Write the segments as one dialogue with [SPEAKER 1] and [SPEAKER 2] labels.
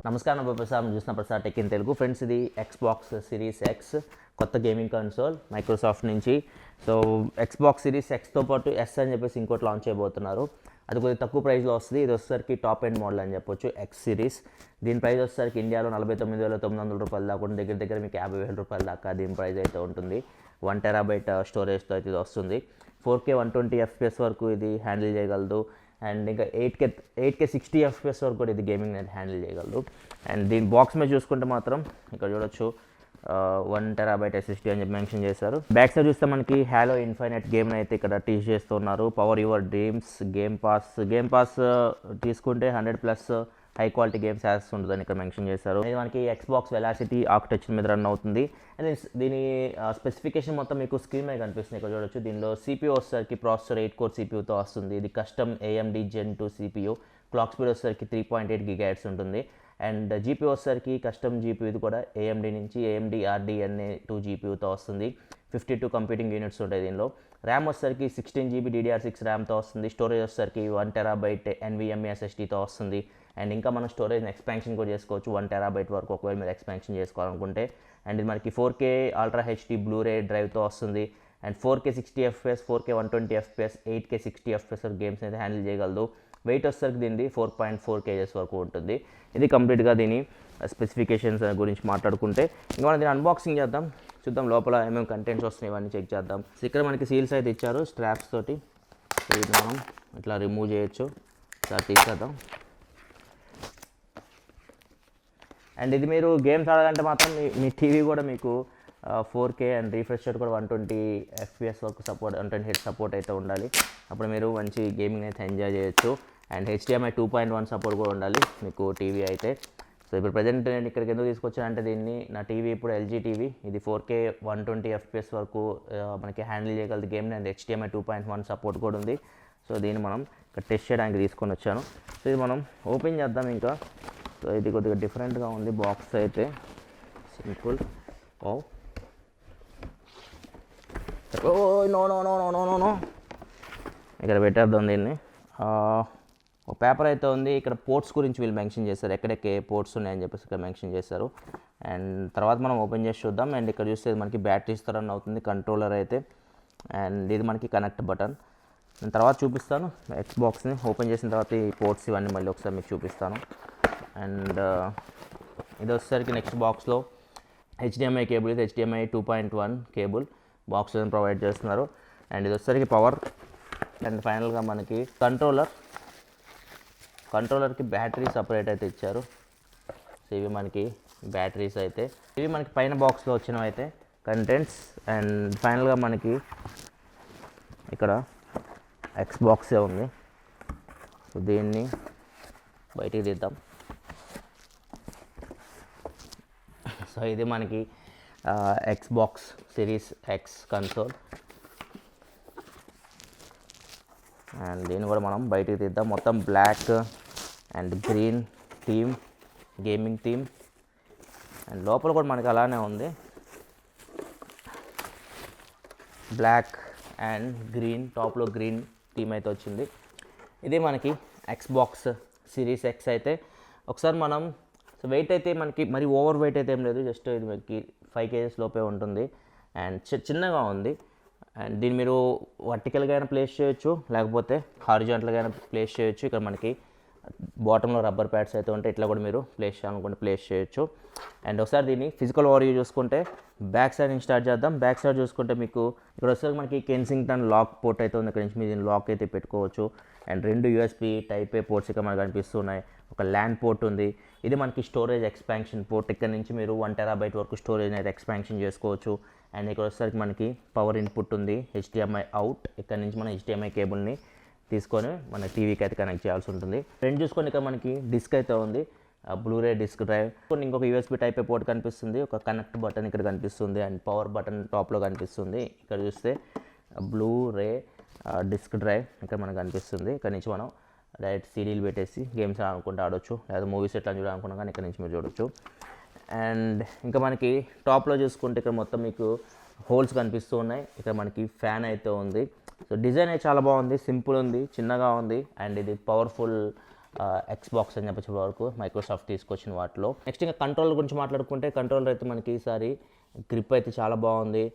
[SPEAKER 1] నమస్కారం ప్రసాద్ చూసిన Prasad tech in Telugu friends. ఇది ఎక్స్బాక్స్ సిరీస్ ఎక్స్ కొత్త గేమింగ్ కన్సోల్ మైక్రోసాఫ్ట్ నుంచి. సో ఎక్స్బాక్స్ సిరీస్ ఎక్స్తో పాటు ఎస్ అని చెప్పేసి ఇంకోటి లాంచ్ చేయబోతున్నారు. అది కొద్దిగా తక్కువ ప్రైస్లో వస్తుంది. ఇది వచ్చేసరికి టాప్ ఎండ్ మోడల్ అని చెప్పొచ్చు, ఎక్స్ సిరీస్. దీని ప్రైస్ వచ్చేసరికి ఇండియాలో 49,900 రూపాయలు దాకా ఉంటుంది. దగ్గర మీకు 50,000 రూపాయల దాకా దీని ప్రైస్ అయితే ఉంటుంది. 1 TB స్టోరేజ్తో అయితే ఇది వస్తుంది. 4K 120 FPS వరకు ఇది హ్యాండిల్ చేయగలదు. అండ్ ఇంకా 8K 60 FPS వరకు కూడా ఇది గేమింగ్ అనేది హ్యాండిల్ చేయగలదు. అండ్ దీని బాక్స్ మీద చూసుకుంటే మాత్రం ఇక్కడ చూడొచ్చు 1 TB SSD అని చెప్పి మెన్షన్ చేశారు. బ్యాక్ సైడ్ చూస్తే మనకి హ్యాలో ఇన్ఫైనైట్ గేమ్ అయితే ఇక్కడ టీచ్ చేస్తున్నారు. Power your dreams, game pass తీసుకుంటే 100+ హై క్వాలిటీ గేమ్స్ యాక్సెస్ ఉంటుందని ఇక్కడ మెన్షన్ చేశారు. ఇది మనకి ఎక్స్బాక్స్ వెలాసిటీ ఆర్కిటెక్చర్ మీద రన్ అవుతుంది. అండ్ దీని స్పెసిఫికేషన్ మొత్తం మీకు స్క్రీన్ మీద కనిపిస్తుంది. ఇక్కడ చూడొచ్చు. దీనిలో CPU వచ్చేసరికి ప్రాసెసర్ 8 కోర్ CPUతో వస్తుంది. ఇది custom AMD Gen 2 CPU. Clock speed వచ్చేసరికి 3.8 GHz ఉంటుంది. అండ్ GPU వచ్చేసరికి కస్టమ్ GPU, ఇది కూడా AMD నుంచి AMD RDNA 2 GPUతో వస్తుంది. 52 కంప్యూటింగ్ యూనిట్స్ ఉంటాయి దీనిలో. ర్యామ్ వచ్చేసరికి 16GB DDR6 ర్యామ్తో వస్తుంది. స్టోరేజ్ వచ్చేసరికి 1 TB NVMe SSDతో వస్తుంది. అండ్ ఇంకా మనం స్టోరేజ్ని ఎక్స్పాన్షన్ కూడా చేసుకోవచ్చు 1 TB వరకు ఒకవేళ మీరు ఎక్స్పాన్షన్ చేసుకోవాలనుకుంటే. అండ్ ఇది మనకి 4K అల్ట్రా HD బ్లూరే డ్రైవ్తో వస్తుంది. And 4K 60 FPS, 4K 120 FPS, 8K 60 FPS games అయితే హ్యాండిల్ చేయగలదు. వెయిట్ వచ్చేసరికి దీనిది 4.4 kgs వరకు ఉంటుంది. ఇది కంప్లీట్గా దీని స్పెసిఫికేషన్స్ గురించి మాట్లాడుకుంటే ఇంకా మనం దీన్ని అన్బాక్సింగ్ చేద్దాం, చూద్దాం లోపల ఏమేమి కంటెంట్స్ వస్తున్నాయి ఇవన్నీ చెక్ చేద్దాం. ఇక్కడ మనకి సీల్స్ అయితే ఇచ్చారు స్ట్రాప్స్ తోటి. ఇది మనం ఇట్లా రిమూవ్ చేయొచ్చు, ఇట్లా తీసేద్దాం. అండ్ ఇది మీరు గేమ్స్ ఆడాలంటే మాత్రం మీ టీవీ కూడా మీకు 4K అండ్ రిఫ్రెష్ రేట్ కూడా 120 FPS వరకు సపోర్ట్, 120 Hz సపోర్ట్ అయితే ఉండాలి. అప్పుడు మీరు మంచి గేమింగ్ అయితే ఎంజాయ్ చేయొచ్చు. అండ్ HDMI 2.1 సపోర్ట్ కూడా ఉండాలి మీకు టీవీ అయితే. సో ఇప్పుడు ప్రజెంట్ నేను ఇక్కడికి ఎందుకు తీసుకొచ్చానంటే దీన్ని నా టీవీ ఇప్పుడు LG టీవీ. ఇది 4K 120 FPS వరకు మనకి హ్యాండిల్ చేయగలదు గేమ్ని. అండ్ HDMI 2.1 సపోర్ట్ కూడా ఉంది. సో దీన్ని మనం ఇక్కడ టెస్ట్ చేయడానికి తీసుకొని వచ్చాను. సో ఇది మనం ఓపెన్ చేద్దాం ఇంకా. సో ఇది కొద్దిగా డిఫరెంట్గా ఉంది బాక్స్ అయితే, simple. Oh no no no no no no ఇక్కడ పెట్టేద్దాం దీన్ని. ఒక పేపర్ అయితే ఉంది. ఇక్కడ పోర్ట్స్ గురించి వీళ్ళు మెన్షన్ చేశారు, ఎక్కడెక్కడ పోర్ట్స్ ఉన్నాయని చెప్పేసి ఇక్కడ మెన్షన్ చేశారు. అండ్ తర్వాత మనం ఓపెన్ చేసి చూద్దాం. అండ్ ఇక్కడ చూస్తే మనకి బ్యాటరీస్తో రన్ అవుతుంది కంట్రోలర్ అయితే. అండ్ ఇది మనకి కనెక్ట్ బటన్. నేను తర్వాత చూపిస్తాను ఎక్స్బాక్స్ని ఓపెన్ చేసిన తర్వాత ఈ పోర్ట్స్ ఇవన్నీ మళ్ళీ ఒకసారి మీకు చూపిస్తాను. అండ్ ఇది వచ్చేసరికి నెక్స్ట్ బాక్స్లో HDMI కేబుల్, ఇది HDMI 2.1 కేబుల్ బాక్స్ ప్రొవైడ్ చేస్తున్నారు. అండ్ ఇది వచ్చేసరికి పవర్. అండ్ ఫైనల్గా మనకి కంట్రోలర్కి బ్యాటరీ సపరేట్ అయితే ఇచ్చారు. సో ఇవి మనకి బ్యాటరీస్ అయితే, ఇవి మనకి పైన బాక్స్లో వచ్చినవి అయితే కంటెంట్స్. అండ్ ఫైనల్గా మనకి ఇక్కడ ఎక్స్బాక్సే ఉంది. సో దీన్ని బయటికి తీద్దాం. సో ఇది మనకి Xbox series X console. And దీన్ని కూడా మనం బయటికి తీద్దాం. మొత్తం black and green theme, gaming theme. And లోపల కూడా మనకి అలానే ఉంది, బ్లాక్ అండ్ గ్రీన్, టాప్లో గ్రీన్ థీమ్ అయితే వచ్చింది. ఇది మనకి ఎక్స్బాక్స్ సిరీస్ ఎక్స్ అయితే. ఒకసారి మనం సో వెయిట్ అయితే మనకి మరి ఓవర్ వెయిట్ అయితే ఏం లేదు, జస్ట్ ఇది మనకి 5 kgs లోపే ఉంటుంది. అండ్ చిన్నగా ఉంది. అండ్ దీన్ని మీరు వర్టికల్గా అయినా ప్లేస్ చేయొచ్చు, లేకపోతే హారిజాంటల్గా అయినా ప్లేస్ చేయొచ్చు. ఇక్కడ మనకి బాటంలో రబ్బర్ ప్యాడ్స్ అయితే ఉంటాయి, ఇట్లా కూడా మీరు ప్లేస్ చేయాలనుకుంటే ప్లేస్ చేయొచ్చు. అండ్ ఒకసారి దీన్ని ఫిజికల్ ఓవర్వ్యూ చూసుకుంటే బ్యాక్ సైడ్ నుంచి స్టార్ట్ చేద్దాం. బ్యాక్ సైడ్ చూసుకుంటే మీకు ఇక్కడ వచ్చేసరికి మనకి కెన్సింగ్టన్ లాక్ పోర్ట్ అయితే ఉంది. ఇక్కడ నుంచి మీరు దీన్ని లాక్ అయితే పెట్టుకోవచ్చు. And 2 USB type A ports ఇక్కడ మనకు కనిపిస్తున్నాయి. ఒక ల్యాండ్ పోర్ట్ ఉంది. ఇది మనకి స్టోరేజ్ ఎక్స్పాన్షన్ పోర్ట్. ఇక్కడ నుంచి మీరు 1 TB వరకు స్టోరేజ్ అయితే ఎక్స్పాన్షన్ చేసుకోవచ్చు. అండ్ ఇక్కడ వచ్చేసరికి మనకి పవర్ ఇన్పుట్ ఉంది, HDMI అవుట్. ఇక్కడ నుంచి మనం HDMI కేబుల్ని తీసుకొని మన టీవీకి అయితే కనెక్ట్ చేయాల్సి ఉంటుంది. ఫ్రంట్ చూసుకొని ఇక్కడ మనకి డిస్క్ అయితే ఉంది, బ్లూరే డిస్క్ డ్రైవ్. ఇంకొక USB టైప్ ఏ పోర్ట్ కనిపిస్తుంది, ఒక కనెక్ట్ బటన్ ఇక్కడ కనిపిస్తుంది. అండ్ పవర్ బటన్ టాప్లో కనిపిస్తుంది. ఇక్కడ చూస్తే బ్లూరే డిస్క్ డ్రైవ్ ఇక్కడ మనకు కనిపిస్తుంది. ఇక్కడ నుంచి మనం డైరెక్ట్ సీడీలు పెట్టేసి గేమ్స్ ఆడుకుంటూ ఆడొచ్చు, లేదా మూవీస్ ఎట్లా చూడాలనుకున్నా కానీ ఇక్కడ నుంచి మీరు చూడొచ్చు. అండ్ ఇంకా మనకి టాప్లో చూసుకుంటే ఇక్కడ మొత్తం మీకు హోల్స్ కనిపిస్తూ ఉన్నాయి. ఇక్కడ మనకి ఫ్యాన్ అయితే ఉంది. సో డిజైన్ అయితే చాలా బాగుంది, సింపుల్ ఉంది, చిన్నగా ఉంది. అండ్ ఇది పవర్ఫుల్ ఎక్స్బాక్స్ అని చెప్పొచ్చు వరకు మైక్రోసాఫ్ట్ తీసుకొచ్చిన వాటిలో. నెక్స్ట్ ఇంకా కంట్రోలర్ గురించి మాట్లాడుకుంటే కంట్రోలర్ అయితే మనకి ఈసారి గ్రిప్ అయితే చాలా బాగుంది.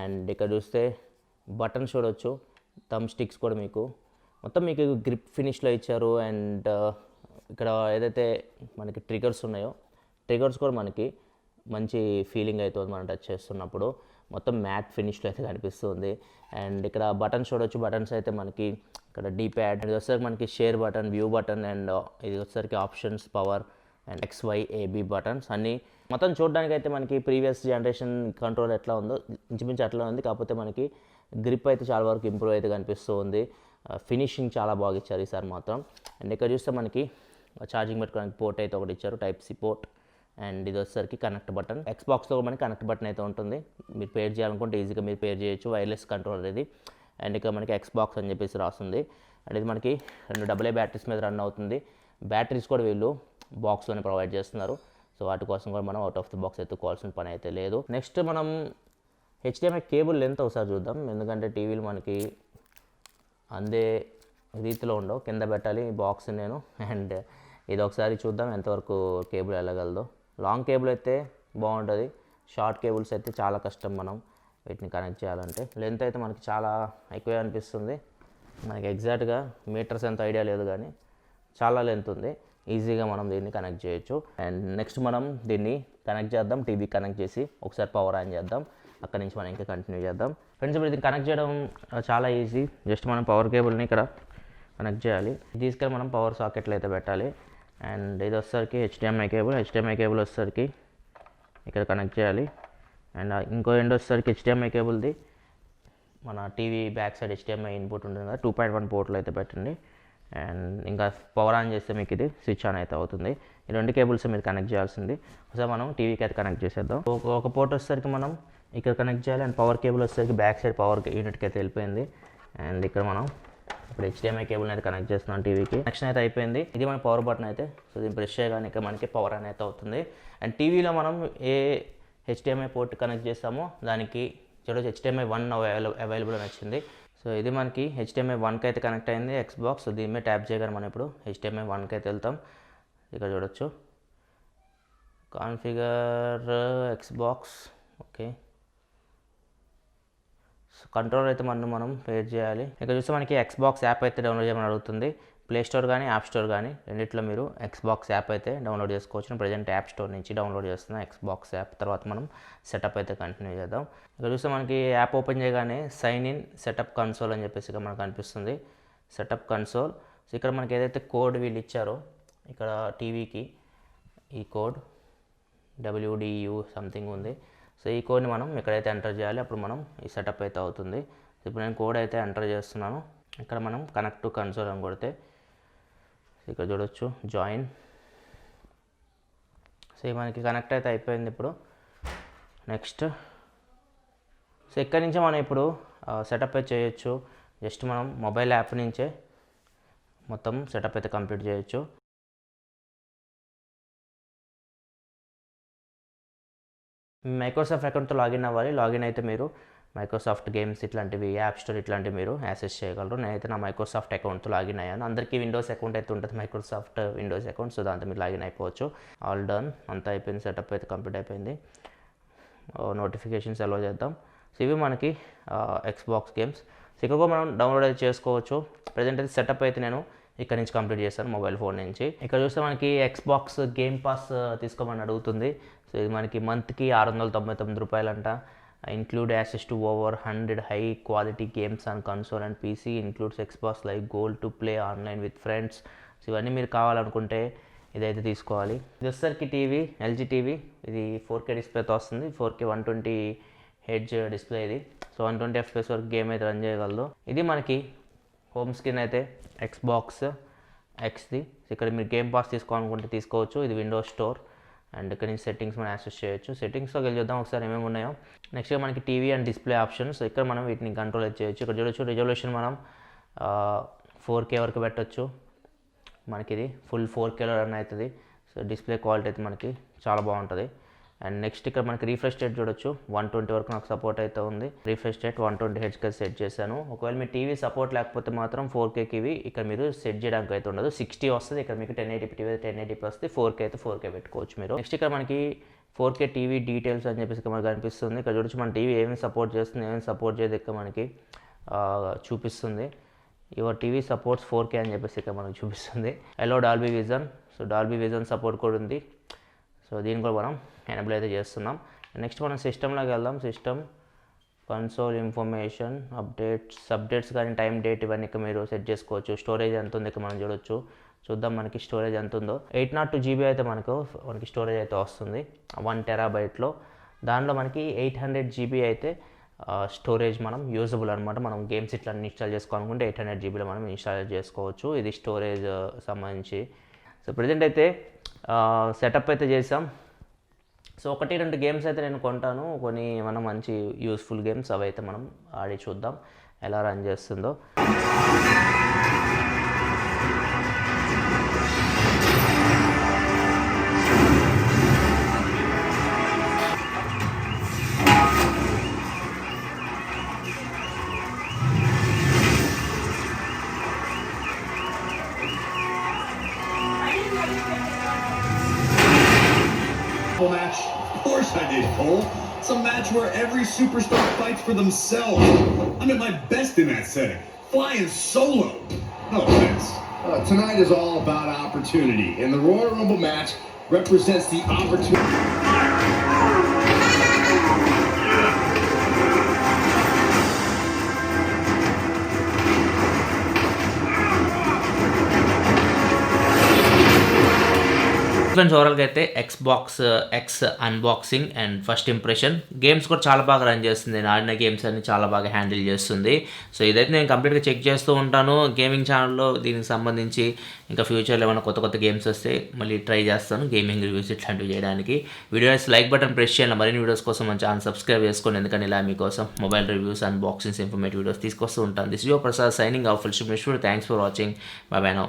[SPEAKER 1] అండ్ ఇక్కడ చూస్తే బటన్స్ చూడవచ్చు, థమ్ స్టిక్స్ కూడా మీకు మొత్తం మీకు గ్రిప్ ఫినిష్లో ఇచ్చారు. అండ్ ఇక్కడ ఏదైతే మనకి ట్రిగర్స్ ఉన్నాయో ట్రిగర్స్ కూడా మనకి మంచి ఫీలింగ్ అవుతుంది మనం టచ్ చేస్తున్నప్పుడు. మొత్తం మ్యాట్ ఫినిష్లో అయితే కనిపిస్తుంది. అండ్ ఇక్కడ బటన్స్ చూడవచ్చు, బటన్స్ అయితే మనకి ఇక్కడ డీ ప్యాడ్, ఇది వచ్చేసరికి మనకి share button, view button, and ఇది వచ్చేసరికి options, power and XYAB buttons అన్నీ మొత్తం చూడడానికి అయితే మనకి ప్రీవియస్ జనరేషన్ కంట్రోల్ ఎట్లా ఉందో ఇంచుమించు అట్లా ఉంది. కాకపోతే మనకి గ్రిప్ అయితే చాలా వరకు ఇంప్రూవ్ అయితే కనిపిస్తూ ఉంది. ఫినిషింగ్ చాలా బాగా ఇచ్చారు ఈసారి మాత్రం. అండ్ ఇక్కడ చూస్తే మనకి ఛార్జింగ్ పెట్టుకోవడానికి పోర్ట్ అయితే ఒకటి ఇచ్చారు, టైప్ సి పోర్ట్. అండ్ ఇది వచ్చేసరికి కనెక్ట్ బటన్. ఎక్స్బాక్స్లో మనకి కనెక్ట్ బటన్ అయితే ఉంటుంది, మీరు పేర్ చేయాలనుకుంటే ఈజీగా మీరు పేర్ చేయొచ్చు. వైర్లెస్ కంట్రోలర్ ఇది. అండ్ ఇక్కడ మనకి ఎక్స్బాక్స్ అని చెప్పేసి రాస్తుంది. అండ్ ఇది మనకి 2 AA బ్యాటరీస్ మీద రన్ అవుతుంది. బ్యాటరీస్ కూడా వీళ్ళు బాక్స్లోనే ప్రొవైడ్ చేస్తున్నారు. సో వాటి కోసం కూడా మనం అవుట్ ఆఫ్ ది బాక్స్ ఎత్తుకోవాల్సిన పని అయితే లేదు. నెక్స్ట్ మనం HDMI కేబుల్ లెంత్ ఒకసారి చూద్దాం, ఎందుకంటే టీవీలు మనకి అందే రీతిలో ఉండవు, కింద పెట్టాలి బాక్స్ నేను. అండ్ ఇది ఒకసారి చూద్దాం ఎంతవరకు కేబుల్ వెళ్ళగలదో. లాంగ్ కేబుల్ అయితే బాగుంటుంది, షార్ట్ కేబుల్స్ అయితే చాలా కష్టం మనం వీటిని కనెక్ట్ చేయాలంటే. లెంత్ అయితే మనకి చాలా ఎక్కువే అనిపిస్తుంది, మనకి ఎగ్జాక్ట్గా మీటర్స్ ఎంత ఐడియా లేదు కానీ చాలా లెంత్ ఉంది. ఈజీగా మనం దీన్ని కనెక్ట్ చేయొచ్చు. అండ్ నెక్స్ట్ మనం దీన్ని కనెక్ట్ చేద్దాం, టీవీ కనెక్ట్ చేసి ఒకసారి పవర్ ఆన్ చేద్దాం, అక్కడ నుంచి మనం ఇంకా కంటిన్యూ చేద్దాం. ఫ్రెండ్స్ ఇప్పుడు దీన్ని కనెక్ట్ చేయడం చాలా ఈజీ. జస్ట్ మనం పవర్ కేబుల్ని ఇక్కడ కనెక్ట్ చేయాలి, తీసుకెళ్ళి మనం పవర్ సాకెట్లో అయితే పెట్టాలి. అండ్ ఇది వచ్చేసరికి HDMI కేబుల్ వచ్చేసరికి ఇక్కడ కనెక్ట్ చేయాలి. అండ్ ఇంకో ఎండ్ వచ్చేసరికి HDMI కేబుల్ది మన TV back side HDMI input ఉంటుంది కదా, 2.1 పోర్ట్లో అయితే పెట్టండి. అండ్ ఇంకా పవర్ ఆన్ చేస్తే మీకు ఇది స్విచ్ ఆన్ అయితే అవుతుంది. ఈ 2 కేబుల్స్ మీరు కనెక్ట్ చేయాల్సింది. ఒకసారి మనం టీవీకి అయితే కనెక్ట్ చేసేద్దాం. ఒక పోర్ట్ వచ్చేసరికి మనం ఇక్కడ కనెక్ట్ చేయాలి. అండ్ పవర్ కేబుల్ వచ్చేసరికి బ్యాక్ సైడ్ పవర్ యూనిట్కి అయితే వెళ్ళిపోయింది. అండ్ ఇక్కడ మనం ఇప్పుడు HDMI కేబుల్ని అయితే కనెక్ట్ చేస్తున్నాం టీవీకి. కనెక్షన్ అయితే అయిపోయింది. ఇది మన పవర్ బటన్ అయితే. సో దీన్ని ప్రెస్ చేయగానే ఇక్కడ మనకి పవర్ ఆన్ అయితే అవుతుంది. అండ్ టీవీలో మనం ఏ HDMI పోర్ట్ కనెక్ట్ చేస్తామో దానికి చూడొచ్చు HDMI 1 అవైలబుల్ అని వచ్చింది. సో ఇది మనకి HDMI 1కి అయితే కనెక్ట్ అయింది ఎక్స్బాక్స్. సో దీని మీద ట్యాప్ చేయగానే మనం ఇప్పుడు HDMI 1కి అయితే వెళ్తాం. ఇక్కడ చూడొచ్చు configure Xbox. Okay, so controller అయితే మనం పేర్ చేయాలి. ఇక్కడ చూస్తే మనకి ఎక్స్బాక్స్ యాప్ అయితే డౌన్లోడ్ చేయమని అడుగుతుంది. ప్లే స్టోర్ కానీ యాప్ స్టోర్ కానీ రెండిట్లో మీరు ఎక్స్బాక్స్ యాప్ అయితే డౌన్లోడ్ చేసుకోవచ్చు. ప్రజెంట్ యాప్ స్టోర్ నుంచి డౌన్లోడ్ చేస్తున్నాం ఎక్స్బాక్స్ యాప్. తర్వాత మనం సెటప్ అయితే కంటిన్యూ చేద్దాం. ఇక్కడ చూస్తే మనకి యాప్ ఓపెన్ చేయగానే సైన్ ఇన్ సెటప్ కన్సోల్ అని చెప్పేసి ఇక్కడ మనకు కనిపిస్తుంది, సెటప్ కన్సోల్. సో ఇక్కడ మనకి ఏదైతే కోడ్ వీళ్ళు ఇచ్చారో ఇక్కడ టీవీకి ఈ కోడ్ WDU సంథింగ్ ఉంది. సో ఈ కోడ్ని మనం ఇక్కడైతే ఎంటర్ చేయాలి, అప్పుడు మనం ఈ సెటప్ అయితే అవుతుంది. ఇప్పుడు నేను కోడ్ అయితే ఎంటర్ చేస్తున్నాను. ఇక్కడ మనం కనెక్ట్ టు కన్సోల్ అని కొడితే ఇక్కడ చూడొచ్చు జాయిన్. సో మనకి కనెక్ట్ అయితే అయిపోయింది ఇప్పుడు. నెక్స్ట్ సో ఇక్కడి నుంచే మనం ఇప్పుడు సెటప్ అయితే చేయొచ్చు. జస్ట్ మనం మొబైల్ యాప్ నుంచే మొత్తం సెటప్ అయితే కంప్లీట్ చేయొచ్చు. మైక్రోసాఫ్ట్ అకౌంట్తో లాగిన్ అవ్వాలి. లాగిన్ అయితే మీరు మైక్రోసాఫ్ట్ గేమ్స్ ఇట్లాంటివి, యాప్ స్టోర్ ఇట్లాంటివి మీరు యాక్సెస్ చేయగలరు. నేనైతే నా మైక్రోసాఫ్ట్ అకౌంట్తో లాగిన్ అయ్యాను. అందరికీ విండోస్ అకౌంట్ అయితే ఉంటుంది, మైక్రోసాఫ్ట్ విండోస్ అకౌంట్. సో దాంతో మీరు లాగిన్ అయిపోవచ్చు. ఆల్ డన్, అంతా అయిపోయింది, సెటప్ అయితే కంప్లీట్ అయిపోయింది. నోటిఫికేషన్స్ అలో చేద్దాం. సో ఇవి మనకి ఎక్స్బాక్స్ గేమ్స్. సో ఇక్కడ కూడా మనం డౌన్లోడ్ అయితే చేసుకోవచ్చు. ప్రజెంట్ అయితే సెటప్ అయితే నేను ఇక్కడ నుంచి కంప్లీట్ చేస్తాను మొబైల్ ఫోన్ నుంచి. ఇక్కడ చూస్తే మనకి ఎక్స్బాక్స్ గేమ్ పాస్ తీసుకోమని అడుగుతుంది. సో ఇది మనకి మంత్కి 699 రూపాయలంట. Include access to over 100 high quality games on console and PC, includes Xbox live gold to play online with friends. So ఇవన్నీ మీరు కావాలనుకుంటే ఇదైతే తీసుకోవాలి. ఇది వచ్చేసరికి టీవీ, LG టీవీ. ఇది 4K డిస్ప్లేతో వస్తుంది. 4K 120 హెడ్జ్ డిస్ప్లే ఇది. సో 120 FPS వరకు గేమ్ అయితే రన్ చేయగలదు. ఇది మనకి హోమ్ స్క్రీన్ అయితే ఎక్స్బాక్స్ ఎక్స్ది. ఇక్కడ మీరు గేమ్ పాస్ తీసుకోవాలనుకుంటే తీసుకోవచ్చు. ఇది విండోస్ స్టోర్. అండ్ ఇక్కడ నుంచి సెట్టింగ్స్ మనం యాక్సెస్ చేయొచ్చు. సెట్టింగ్స్లోకి వెళ్ళి చూద్దాం ఒకసారి ఏమేమి ఉన్నాయో. నెక్స్ట్గా మనకి టీవీ అండ్ డిస్ప్లే ఆప్షన్స్. ఇక్కడ మనం వీటిని కంట్రోల్ చేయొచ్చు. ఇక్కడ చూడొచ్చు రిజల్యూషన్ మనం 4K వరకు పెట్టవచ్చు. మనకి ఇది ఫుల్ 4Kలో రన్ అవుతుంది. సో డిస్ప్లే క్వాలిటీ అయితే మనకి చాలా బాగుంటుంది. అండ్ నెక్స్ట్ ఇక్కడ మనకి రీఫ్రెష్ రేట్ చూడొచ్చు 120 వరకు నాకు సపోర్ట్ అయితే ఉంది. రీఫ్రెష్ రేట్ 120 హెచ్కి సెట్ చేశాను. ఒకవేళ మీ టీవీ సపోర్ట్ లేకపోతే మాత్రం 4Kకి ఇవి ఇక్కడ మీరు సెట్ చేయడానికి అయితే ఉండదు. 60 వస్తుంది, ఇక్కడ మీకు 1080p టీవీ 1080p వస్తుంది. 4K అయితే 4K పెట్టుకోవచ్చు మీరు. నెక్స్ట్ ఇక్కడ మనకి 4K టీవీ డీటెయిల్స్ అని చెప్పేసి ఇక్కడ మనకు కనిపిస్తుంది. ఇక్కడ చూడొచ్చు మన టీవీ ఏమేమి సపోర్ట్ చేస్తుంది, ఏమేమి సపోర్ట్ చేయదు ఇక్కడ మనకి చూపిస్తుంది. యువర్ టీవీ సపోర్ట్స్ 4K అని చెప్పేసి ఇక్కడ మనకు చూపిస్తుంది. Also Dolby Vision, so Dolby Vision support కూడా ఉంది. సో దీన్ని కూడా మనం ఎనేబుల్ అయితే చేస్తున్నాం. నెక్స్ట్ మనం సిస్టంలోకి వెళ్దాం. సిస్టమ్ కన్సోల్ ఇన్ఫర్మేషన్ అప్డేట్స్ కానీ టైం డేట్ ఇవన్నీ ఇక్కడ మీరు సెట్ చేసుకోవచ్చు. స్టోరేజ్ ఎంత ఉంది ఇక్కడ మనం చూడొచ్చు. చూద్దాం మనకి స్టోరేజ్ ఎంత ఉందో. 802 GB అయితే మనకి స్టోరేజ్ అయితే వస్తుంది 1 TB. దానిలో మనకి 800 GB అయితే స్టోరేజ్ మనం యూజబుల్ అనమాట. మనం గేమ్స్ ఇట్లా ఇన్స్టాల్ చేసుకోవాలనుకుంటే 800 GBలో మనం ఇన్స్టాల్ చేసుకోవచ్చు. ఇది స్టోరేజ్ సంబంధించి. సో ప్రజెంట్ అయితే సెటప్ అయితే చేసాం. సో 1-2 గేమ్స్ అయితే నేను కొంటాను, కొన్ని మనం మంచి యూస్ఫుల్ గేమ్స్ అవి అయితే మనం ఆడి చూద్దాం ఎలా రన్ చేస్తుందో.
[SPEAKER 2] Match. Of course I did, Cole. It's a match where every superstar fights for themselves. I'm at my best in that setting, flying solo. No offense.
[SPEAKER 3] Tonight is all about opportunity, and the Royal Rumble match represents the opportunity.
[SPEAKER 1] Friends ఓవరాల్గా అయితే Xbox X unboxing and first impression. Games కూడా చాలా బాగా run చేస్తుంది. నేను ఆడిన games అన్ని చాలా బాగా హ్యాండిల్ చేస్తుంది. సో ఇదైతే నేను కంప్లీట్గా చెక్ చేస్తూ ఉంటాను గేమింగ్ ఛానల్లో. దీనికి సంబంధించి ఇంకా ఫ్యూచర్లో ఏమైనా కొత్త గేమ్స్ వస్తే మళ్ళీ ట్రై చేస్తాను గేమింగ్ రివ్యూస్ ఇట్లాంటివి చేయడానికి. వీడియోస్ లైక్ బటన్ ప్రెస్ చేయాలి. మరిన్ని వీడియోస్ కోసం మన ఛానల్ సబ్స్క్రైబ్ చేసుకోండి, ఎందుకంటే ఇలా మీకోసం mobile reviews unboxings informative videos తీసుకొస్తూ ఉంటాను. This your Prasad signing off. Thanks for watching. By by now.